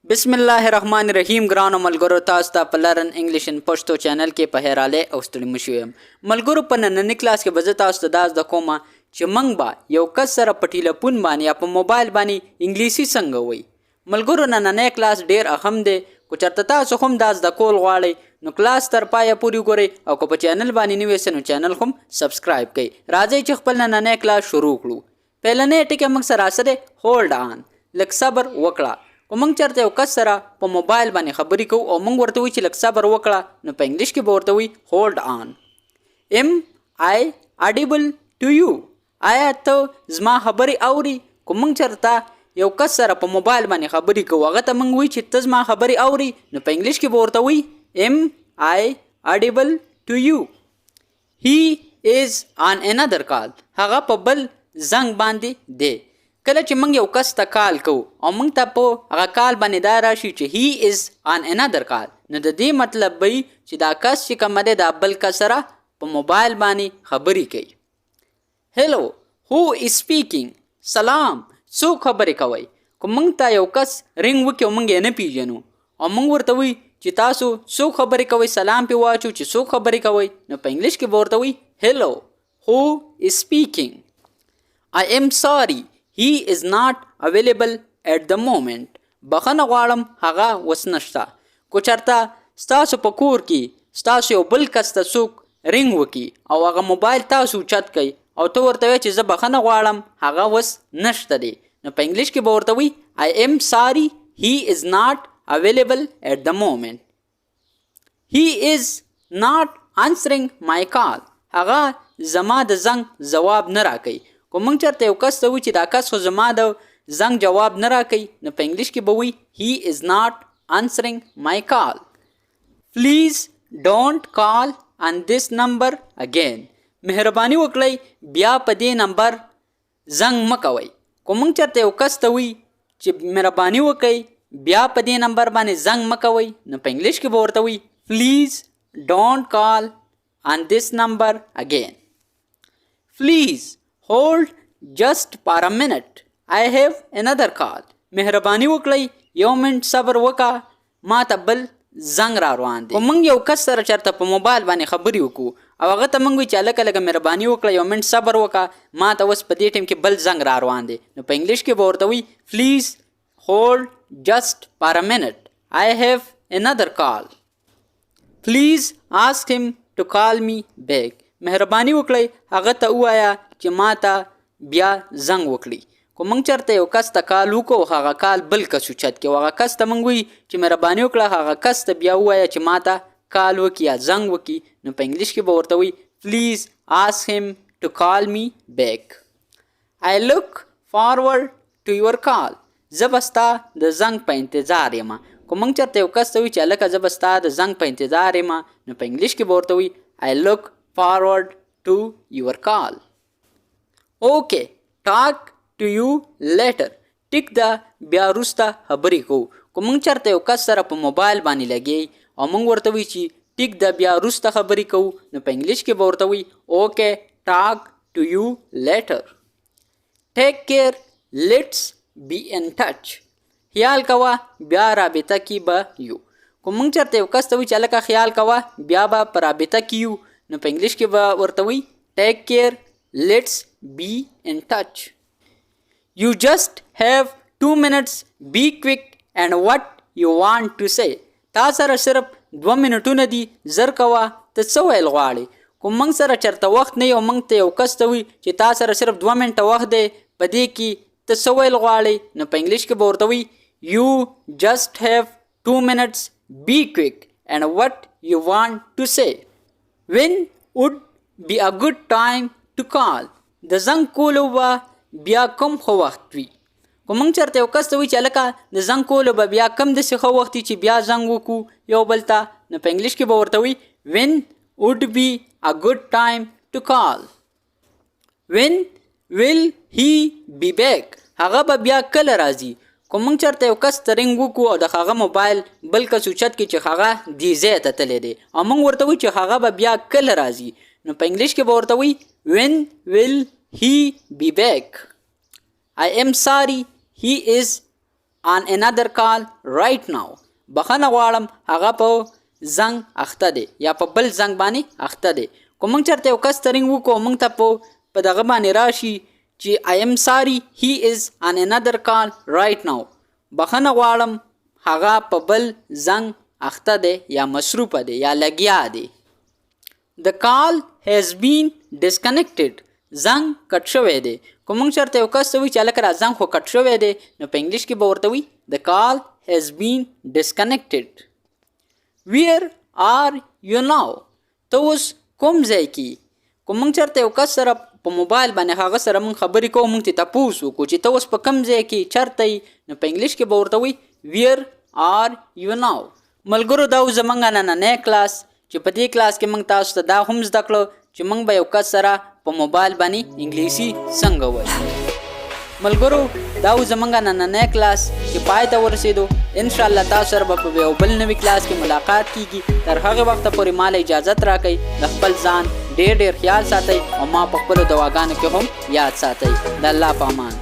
بسم الله الرحمن الرحیم ګرانو ملګرو تاسو ته په لرن انګلیش ان پښتو چینل کې په هراله او ستړي مشو یم ملګرو په نننی کلاس کې به زه تاسو ته د کومه چې موږ به یو کس سره په ټلیفون باندې یا په موبایل باندې انګلیسي څنګه وایي ملګرو نننی کلاس ډیر اهم دی کو چرته تاسو هم د کول غواړئ نو کلاس تر پایه پورې ګورئ او که په چینل باندې نوی یاست نو چینل هم سبسکرایب کړئ راځئ چې خپل نننی کلاس شروع کړو پهلنی ټکی موږ سره سره هولډ آن لږ صبر وکړه که موږ چېرته یو کس سره په موبایل باندې خبرې کوو او موږ ورته وایو چې لږ صبر وکړه نو په انګلیش کې به ورته وایي هولډ آن ام آی اډیبل ټو یو آیا ته زما خبرې اوري که موږ چېرته یو کس سره په موبایل باندې خبرې کوو هغه ته موږ وایو چې ته زما خبرې اوري نو په انګلیش کې به ورته وایي ام آی اډیبل ټو یو هی از آن انادر کال هغه په بل زنګ باندې دی کله چې موږ یو کس ته کال کوو او موږ ته په هغه کال باندې دا راشي چې هی از آن انادر کال نو د دې مطلب به چې دا کس چې کوم دی دا بل کس سره په موبایل باندې خبرې کوي هلو هو از سپیکینګ سلام څوک خبرې کوئ که موږ ته یو کس رنګ وکړي او موږ یې نه پیژنو او موږ ورته وایو چې تاسو څوک خبرې کوئ سلام پې واچو چې څوک خبرې کوئ نو په انګلیش کې به ورته وایي هلو هو از سپیکینګ I am sorry he is not available at the moment بخنه غواړم هغه وس نشته کو چرته ستاسو په کور کې ستاسو یو بل کس ته څوک رنګ وکړي او هغه موبایل تاسو چت کوي او ته ورته وایې چې زه بخنه غواړم هغه وس نشته دی نو په انګلیش کې به ورته وایي I am sorry he is not available at the moment he is not answering my call هغه زما د زنګ جواب نه راکوي که موږ چېرته یو کس ته وایو چې دا کس خو زما د زنګ جواب نه راکوي نو په انګلیش کې به وایي he is not answering my call please don't call on this number again مهرباني وکړئ بیا په دې نمبر زنګ مه کوئ که موږ چېرته یو کس ته وایي چې مهرباني وکړئ بیا په دې نمبر باندې زنګ مه کوئ نو په انګلیش کې به ورته وایي please don't call on this number again please hold just for a minute I have another call مهرباني وکړئ یو منټ صبر وکړه ما ته بل زنګ را روان دی موږ یو کس سره چېرته په موبایل باندې خبرې وکړو او هغه ته موږ وایو چې هلکه لږه مهرباني وکړه یو منټ صبر وکړه ما ته اوس په دې ټایم کې بل زنګ را روان دی نو په انګلیش کې به ورته وایي please hold just for a minute I have another call please ask him to call me back مهرباني وکړئ هغه ته ووایه چې ما ته بیا زنګ وکړي که موږ چېرته یو کس ته کال وکړو هغه کال بل کس اوچت کړي او هغه کس ته موږ وایي چې مهرباني وکړه هغه کس ته بیا ووایه چې ما ته کال وکړي یا زنګ وکړي نو په انګلیش کې به ورته وایي please ask him to call me back I look forward to your call زه به ستا د زنګ په انتظار یم که موږ چېرته یو کس ته وایي چې هلکه زه به ستا د زنګ په انتظار یم نو په انګلیش کې به ورته وایي I look forward to your call okay talk to you later ټیک ده بیا وروسته خبرې کوو که موږ چېرته یو کس سره په موبایل باندې لګی او موږ ورته وایو چې ټیک ده بیا وروسته خبرې کوو نو په انګلیش کې به ورته وایي okay talk to you later take care let's be in touch خیال کوه بیا رابطه کې به یو که موږ چېرته یو کس ته وایو چې هلکه خیال کوه بیا به په رابطه کې یو نو په انګلیش کې به ورته وایي take care let's be in touch you just have 2 minutes be quick and what you want to say تا سره صرف 2 منټونه دي زر کوه ته څه ویل غواړې که موږ سره چېرته وخت نه وي او موږ ته یو کس ته وي چې تا سره صرف 2 منټه وخت دی په دې کې ته څه ویل غواړې نو په انګلیش کې به ورته وایي you just have 2 minutes be quick and what you want to say when would be a good time to call د زنګ کولو به بیا کم ښه وخت وي که موږ چېرته یو کس ته وایي چې هلکه د زنګ کولو به بیا کم داسې ښه وخت وي چې بیا زنګ وکړو یو بل ته نو په انګلیش کې به ورته وایي when would be a good time to call when will he be back هغه به بیا کله راځي که موږ چېرته یو کس ته رنګ وکړو او د هغه موبایل بل کس اوچت کړي چې هغه دې ځای ته تللی دی او موږ ورته وایو چې هغه به بیا کله راځي نو په انګلیش کې به ورته وایي when will he be back I am sorry he is on another call right now. بخنه غواړم هغه په زنګ اخته دی یا په بل زنګ باندې اخته دی. که موږ چېرته یو کس ته رنګ وکړو موږ ته په دغه باندې راشي چې I am sorry he is on another call right now. بخنه غواړم هغه په بل زنګ اخته دی یا مصروفه دی یا لګیا دی. The call has been disconnected. زنګ کټ شوی دی. که موږ چېرته یو کس ته وایي چې هلکه را زنګ خو کټ شوی دی نو په انګلیش کې به ورته وایي The call has been disconnected. Where are you now? ته اوس کوم ځای کې؟ که موږ چېرته یو کس سره په موبایل باندې هغه سره موږ خبرې کوو موږ ته تپوس وکړو چې ته اوس په کوم ځای کې چېرته یې نو په انګلیش کې به ورته وایي Where are you now? ملګرو دا زموږ نننی کلاس چې په دې کلاس کې موږ تاسو ته دا هم زده کړو چې موږ به یو کس سره په موبایل باندې انګلیسي څنګه وایو. ملګرو دا زموږ نننی کلاس چې پای ته ورسېدو انشاءالله تاسو سره به په یو بل نوي کلاس کې ملاقات کیږي. تر هغه وخته پورې ماله اجازت راکئ. د خپل ځان ډېر خیال ساتئ او ما په خپلو دواګانو کې هم یاد ساتئ. د الله په امان.